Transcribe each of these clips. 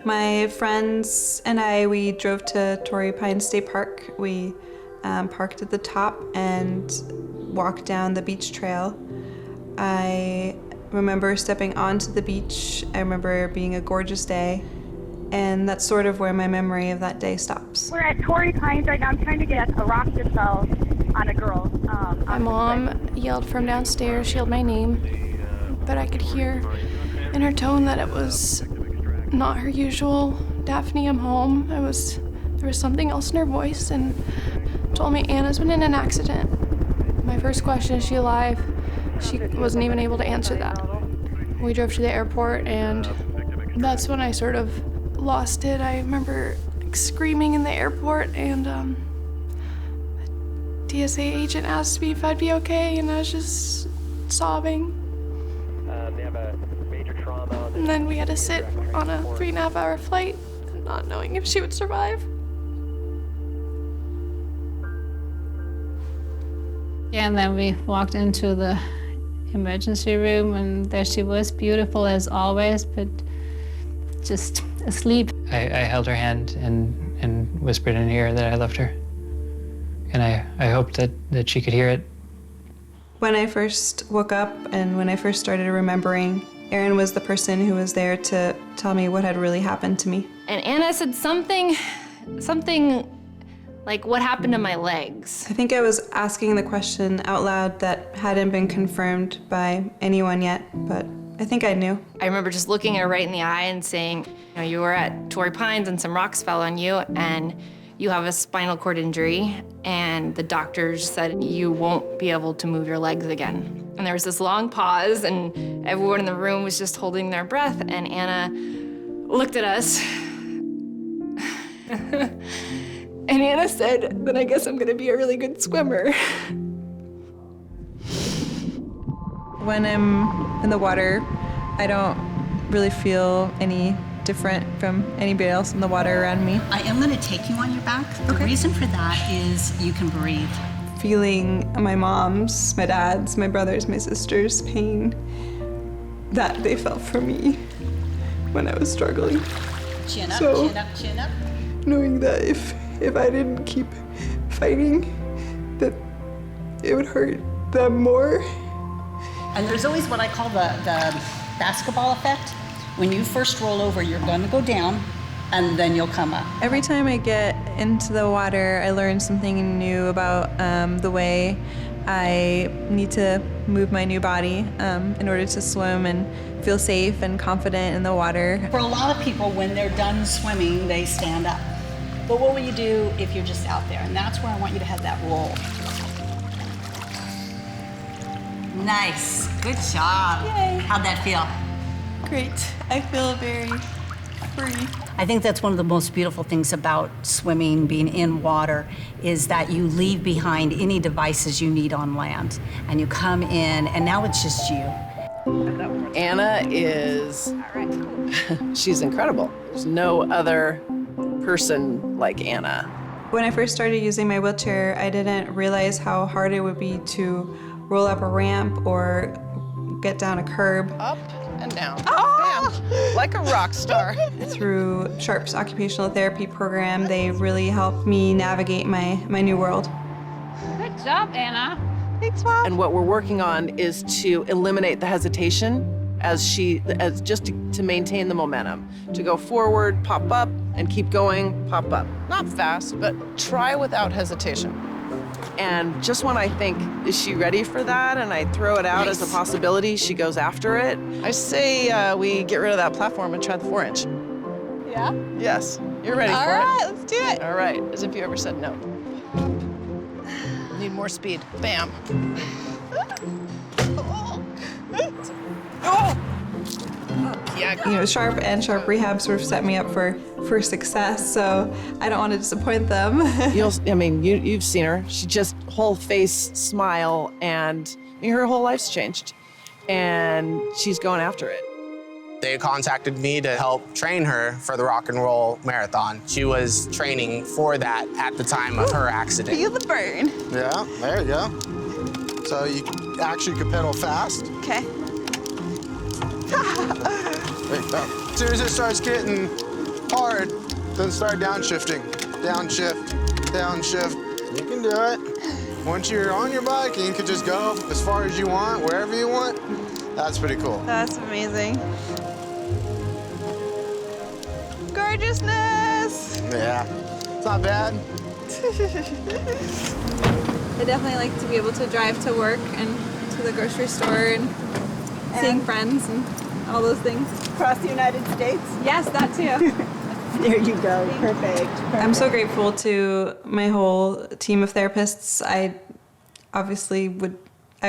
My friends and we drove to Torrey Pines State Park. We parked at the top and walked down the beach trail. I remember stepping onto the beach. I remember it being a gorgeous day, and that's sort of where my memory of that day stops. We're at Torrey Pines right now. I'm trying to get a rock that fell on a girl. My mom yelled from downstairs. She yelled my name, but I could hear in her tone that it was not her usual, "Daphne, I'm home." There was something else in her voice, and told me Anna's been in an accident. My first question, is she alive? She wasn't even able to answer that. We drove to the airport, and that's when I sort of lost it. I remember screaming in the airport, and the TSA agent asked me if I'd be okay, and I was just sobbing. They have a major trauma. And then we had to sit on a 3.5-hour flight, not knowing if she would survive. Yeah, and then we walked into the emergency room, and there she was, beautiful as always, but just asleep. I held her hand and whispered in her ear that I loved her. And I hoped that she could hear it. When I first woke up and when I first started remembering, Erin was the person who was there to tell me what had really happened to me. And Anna said something like, "What happened to my legs?" I think I was asking the question out loud that hadn't been confirmed by anyone yet, but I think I knew. I remember just looking at her right in the eye and saying, "You were at Torrey Pines and some rocks fell on you, and you have a spinal cord injury, and the doctors said you won't be able to move your legs again." And there was this long pause, and everyone in the room was just holding their breath, and Anna looked at us. And Anna said, "Then I guess I'm gonna be a really good swimmer." When I'm in the water, I don't really feel any different from anybody else in the water around me. I am going to take you on your back. The reason for that is you can breathe. Feeling my mom's, my dad's, my brother's, my sister's pain that they felt for me when I was struggling. Chin up, So, chin up, chin up. knowing that if I didn't keep fighting, that it would hurt them more. And there's always what I call the basketball effect. When you first roll over, you're gonna go down, and then you'll come up. Every time I get into the water, I learn something new about the way I need to move my new body in order to swim and feel safe and confident in the water. For a lot of people, when they're done swimming, they stand up. But what will you do if you're just out there? And that's where I want you to have that roll. Nice, good job. Yay. How'd that feel? Great. I feel very free. I think that's one of the most beautiful things about swimming, being in water, is that you leave behind any devices you need on land. And you come in, and now it's just you. Anna is, she's incredible. There's no other person like Anna. When I first started using my wheelchair, I didn't realize how hard it would be to roll up a ramp or get down a curb. Up and down, bam, like a rock star. Through Sharp's occupational therapy program, they really helped me navigate my new world. Good job, Anna. Thanks, Mom. And what we're working on is to eliminate the hesitation as just to maintain the momentum. To go forward, pop up, and keep going, pop up. Not fast, but try without hesitation. And just when I think, is she ready for that? And I throw it out as a possibility, she goes after it. I say we get rid of that platform and try the 4-inch. Yeah? Yes, you're ready for it. All right, let's do it. All right, as if you ever said no. Need more speed, bam. Oh! Yeah. Sharp and Sharp Rehab sort of set me up for success, so I don't want to disappoint them. You've seen her. She just whole face smile, and her whole life's changed, and she's going after it. They contacted me to help train her for the Rock and Roll Marathon. She was training for that at the time of her accident. Feel the burn. Yeah, there you go. So you actually could pedal fast. Okay. There you go. As soon as it starts getting hard, then start downshifting. Downshift, downshift. You can do it. Once you're on your bike, you can just go as far as you want, wherever you want. That's pretty cool. That's amazing. Gorgeousness! Yeah, it's not bad. I definitely like to be able to drive to work and to the grocery store and seeing friends and all those things. Across the United States? Yes, that too. There you go. Perfect. I'm so grateful to my whole team of therapists. I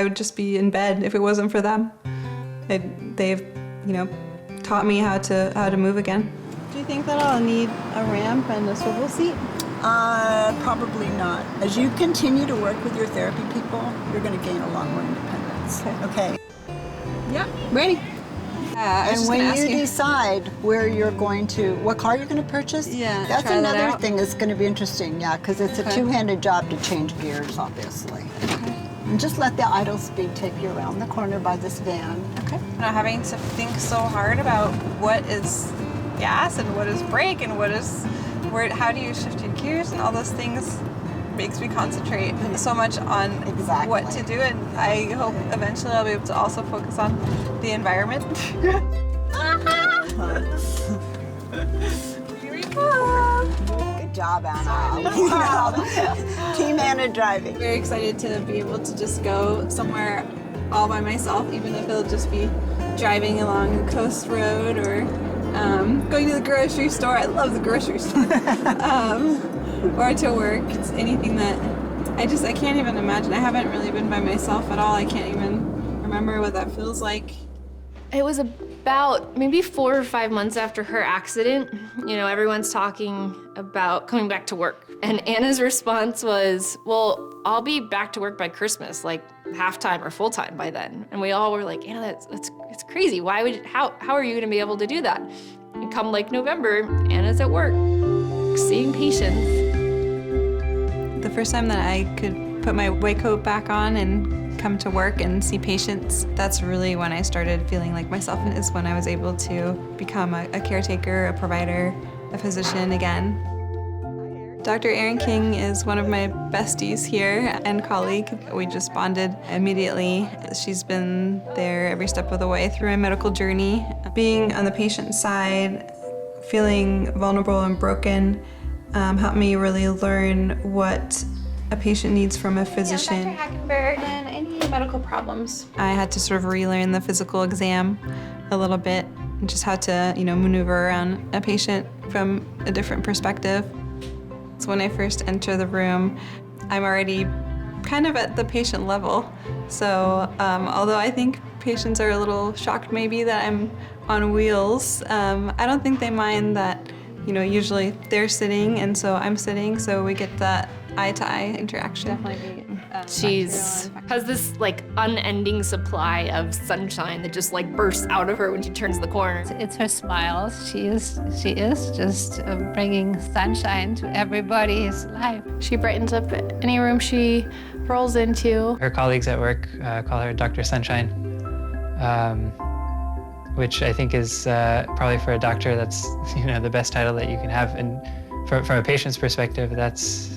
would just be in bed if it wasn't for them. They've, taught me how to move again. Do you think that I'll need a ramp and a swivel seat? Probably not. As you continue to work with your therapy people, you're going to gain a lot more independence. Okay. Yeah, ready. And when you decide where you're going to, what car you're going to purchase, that's another thing that's going to be interesting, because it's a two-handed job to change gears, obviously. And just let the idle speed take you around the corner by this van. Okay. Not having to think so hard about what is gas and what is brake and how do you shift your gears and all those things makes me concentrate so much on what to do, and I hope eventually I'll be able to also focus on the environment. Here we go. Good job, Anna. Team Anna driving. Very excited to be able to just go somewhere all by myself, even if it'll just be driving along a coast road or going to the grocery store. I love the grocery store. Or to work. It's anything that I can't even imagine. I haven't really been by myself at all. I can't even remember what that feels like. It was about maybe 4 or 5 months after her accident. Everyone's talking about coming back to work. And Anna's response was, well, I'll be back to work by Christmas, like half-time or full-time by then. And we all were like, Anna, it's crazy. How are you gonna be able to do that? And come like November, Anna's at work, seeing patients. The first time that I could put my white coat back on and come to work and see patients, that's really when I started feeling like myself, is when I was able to become a caretaker, a provider, a physician again. Dr. Erin King is one of my besties here and colleague. We just bonded immediately. She's been there every step of the way through my medical journey. Being on the patient side, feeling vulnerable and broken, helped me really learn what a patient needs from a physician. Dr. Hackenberg, and any medical problems? I had to sort of relearn the physical exam a little bit, and just how to, maneuver around a patient from a different perspective. So when I first enter the room, I'm already kind of at the patient level. So although I think patients are a little shocked maybe that I'm on wheels, I don't think they mind that. Usually they're sitting and so I'm sitting, so we get that eye-to-eye interaction. She's has this unending supply of sunshine that just bursts out of her when she turns the corner. It's her smile. She is just bringing sunshine to everybody's life. She brightens up any room she rolls into. Her colleagues at work call her Dr. Sunshine, which I think is probably for a doctor, that's the best title that you can have. And from a patient's perspective, that's,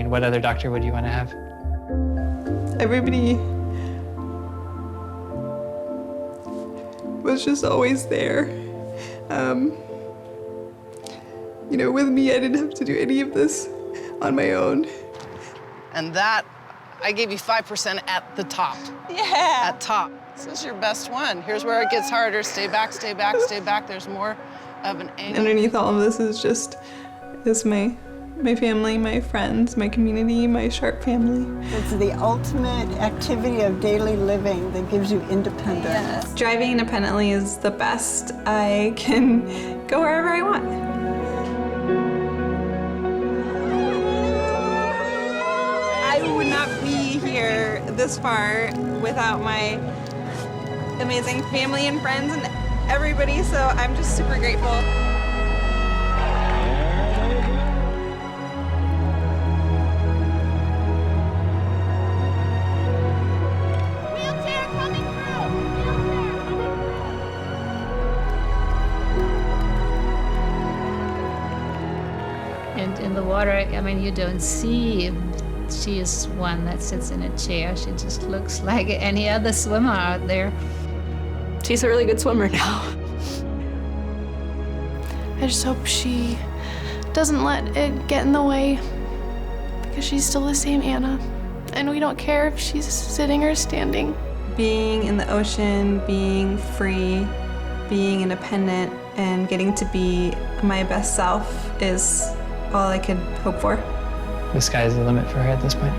what other doctor would you want to have? Everybody was just always there. With me, I didn't have to do any of this on my own. And that, I gave you 5% at the top. Yeah. At top. This is your best one. Here's where it gets harder. Stay back, stay back, stay back. There's more of an angle. Underneath all of this is my family, my friends, my community, my Sharp family. It's the ultimate activity of daily living that gives you independence. Yes. Driving independently is the best. I can go wherever I want. I would not be here this far without my amazing family and friends and everybody, so I'm just super grateful. And in the water, I mean, you don't see she is one that sits in a chair. She just looks like any other swimmer out there. She's a really good swimmer now. I just hope she doesn't let it get in the way, because she's still the same Anna, and we don't care if she's sitting or standing. Being in the ocean, being free, being independent, and getting to be my best self is all I could hope for. The sky's the limit for her at this point.